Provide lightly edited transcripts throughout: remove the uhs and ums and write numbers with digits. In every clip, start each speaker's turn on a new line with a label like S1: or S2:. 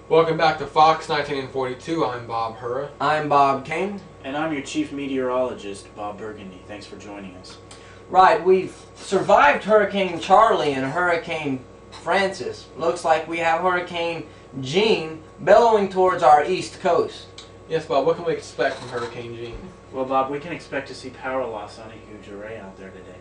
S1: Welcome back to Fox 1942. I'm Bob Hura.
S2: I'm Bob Kane.
S3: And I'm your chief meteorologist, Bob Burgundy. Thanks for joining us.
S2: Right, we've survived Hurricane Charlie and Hurricane Francis. Looks like we have Hurricane Jean bellowing towards our east coast.
S1: Yes, Bob, what can we expect from Hurricane Jean?
S3: Well, Bob, we can expect to see power loss on a huge array out there today.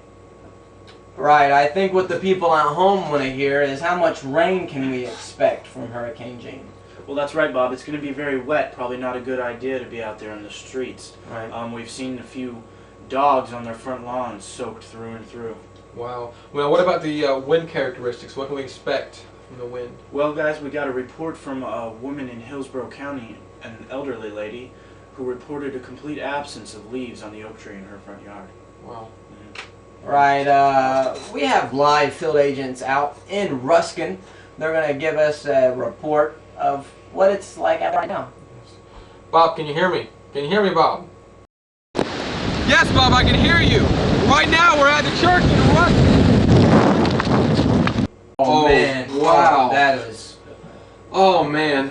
S2: Right, I think what the people at home want to hear is how much rain can we expect from Hurricane Jean?
S3: Well, that's right, Bob. It's going to be very wet. Probably not a good idea to be out there in the streets.
S2: Right.
S3: We've seen a few dogs on their front lawns soaked through and through.
S1: Wow. Well, what about the wind characteristics? What can we expect from the wind?
S3: Well, guys, we got a report from a woman in Hillsborough County, an elderly lady, who reported a complete absence of leaves on the oak tree in her front yard.
S1: Wow.
S2: Right, we have live field agents out in Ruskin. They're going to give us a report of what it's like out right now.
S1: Bob, can you hear me? Can you hear me, Bob? Yes, Bob, I can hear you. Right now we're at the church in Ruskin.
S2: Oh man,
S1: wow.
S2: That is...
S1: Oh man,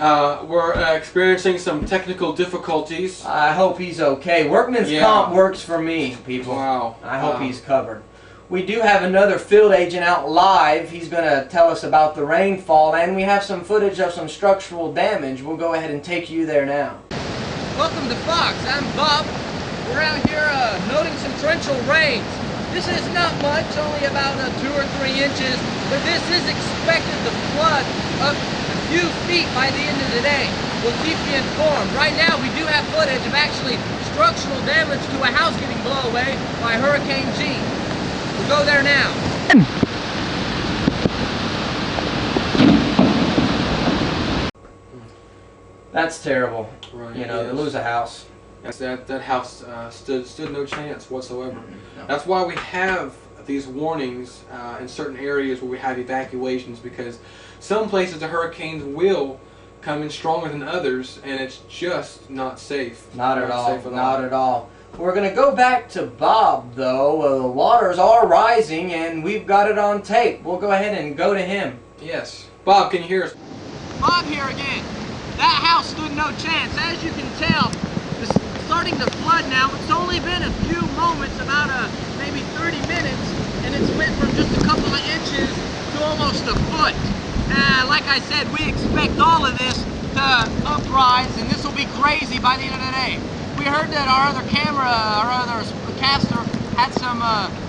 S1: we're experiencing some technical difficulties.
S2: I hope he's okay. Workman's comp works for me, people.
S1: Wow.
S2: I hope he's covered. We do have another field agent out live. He's going to tell us about the rainfall, and we have some footage of some structural damage. We'll go ahead and take you there now.
S4: Welcome to Fox. I'm Bob. We're out here noting some torrential rains. This is not much, only about 2 or 3 inches, but this is expected to flood up a few feet by the end of the day. We'll keep you informed. Right now we do have footage of actually structural damage to a house getting blown away by Hurricane Jean. We'll go there now.
S2: That's terrible.
S1: Right,
S2: you know, to lose a house.
S1: Yes, that house stood no chance whatsoever.
S2: No.
S1: That's why we have these warnings in certain areas where we have evacuations, because some places the hurricanes will come in stronger than others, and it's just not safe.
S2: Not at all. Not at all. We're going to go back to Bob, though. The waters are rising, and we've got it on tape. We'll go ahead and go to him.
S1: Yes. Bob, can you hear us?
S4: Bob here again. That house stood no chance. As you can tell, it's starting to flood now. It's only been a few moments, about maybe 30 minutes, and it's went from just a couple of inches to almost a foot. Like I said, we expect all of this to uprise, and this will be crazy by the end of the day. We heard that our other caster had some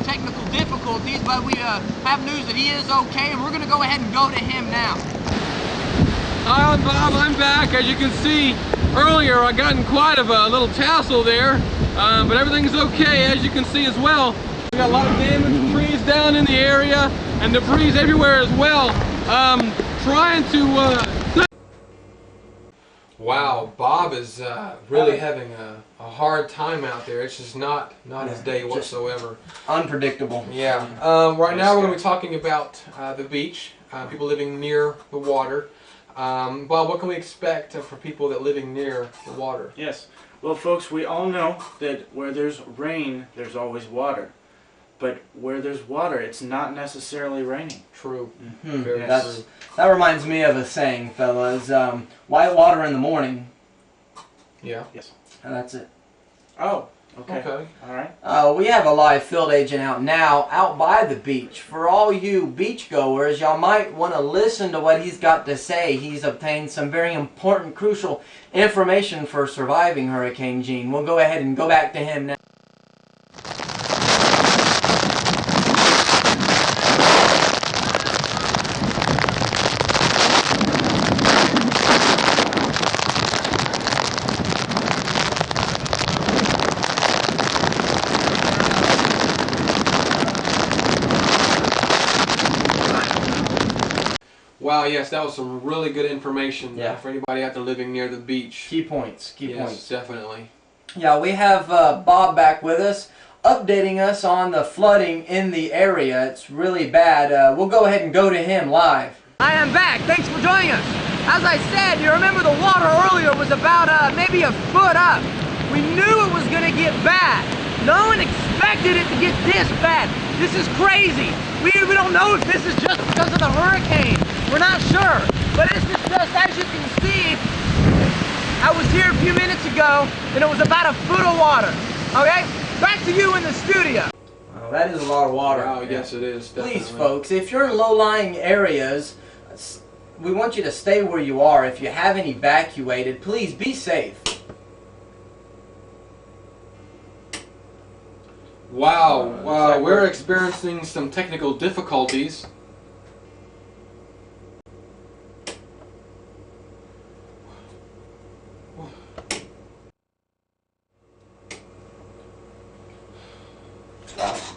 S4: technical difficulties, but we have news that he is okay, and we're going to go ahead and go to him now.
S5: Hi, I'm Bob. I'm back. As you can see, earlier I got in quite of a little tussle there, but everything's okay, as you can see as well. We got a lot of damaged trees down in the area and debris everywhere as well. Trying to...
S1: Wow, Bob is really having a hard time out there. It's just not his day whatsoever.
S2: Unpredictable.
S1: Yeah. Right now we're going to be talking about the beach, people living near the water. Bob, what can we expect for people that living near the water?
S3: Yes. Well, folks, we all know that where there's rain, there's always water. But where there's water, it's not necessarily raining.
S1: True.
S2: Mm-hmm.
S1: Very true.
S2: That reminds me of a saying, fellas. White water in the morning.
S1: Yeah.
S3: Yes.
S2: And that's it.
S3: Oh, okay. All right.
S2: We have a live field agent out now, out by the beach. For all you beachgoers, y'all might want to listen to what he's got to say. He's obtained some very important, crucial information for surviving Hurricane Jean. We'll go ahead and go back to him now.
S1: Wow, yes, that was some really good information for anybody out there living near the beach.
S2: Key points. Key
S1: yes,
S2: points.
S1: Definitely.
S2: Yeah, we have Bob back with us, updating us on the flooding in the area. It's really bad. We'll go ahead and go to him live.
S4: I am back. Thanks for joining us. As I said, you remember the water earlier was about maybe a foot up. We knew it was going to get bad. No one expected it to get this bad. This is crazy. We don't know if this is just because of the hurricane. We're not sure, but it's just as you can see, I was here a few minutes ago and it was about a foot of water. Okay, back to you in the studio.
S2: Well, that is a lot of water.
S1: Wow, yes it is, definitely.
S2: Please, folks, if you're in low-lying areas, we want you to stay where you are. If you haven't evacuated, please be safe.
S1: Wow, we're experiencing some technical difficulties.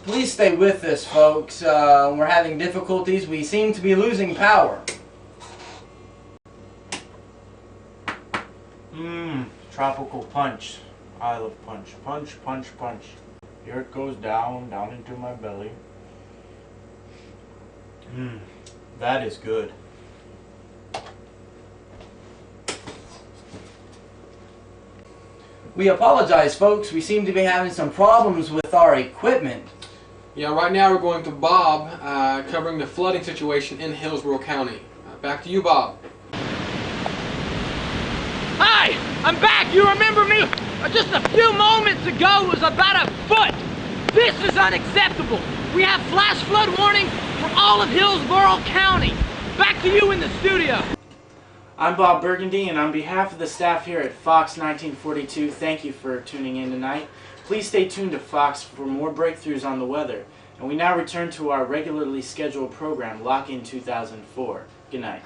S2: Please stay with us, folks. We're having difficulties. We seem to be losing power. Tropical punch. I love punch. Punch, punch, punch. Here it goes down into my belly. That is good. We apologize, folks. We seem to be having some problems with our equipment.
S1: Yeah, right now we're going to Bob, covering the flooding situation in Hillsborough County. Back to you, Bob.
S4: Hi, I'm back. You remember me? Just a few moments ago it was about a foot. This is unacceptable. We have flash flood warning for all of Hillsborough County. Back to you in the studio.
S3: I'm Bob Burgundy, and on behalf of the staff here at Fox 1942, thank you for tuning in tonight. Please stay tuned to Fox for more breakthroughs on the weather. And we now return to our regularly scheduled program, Lock In 2004. Good night.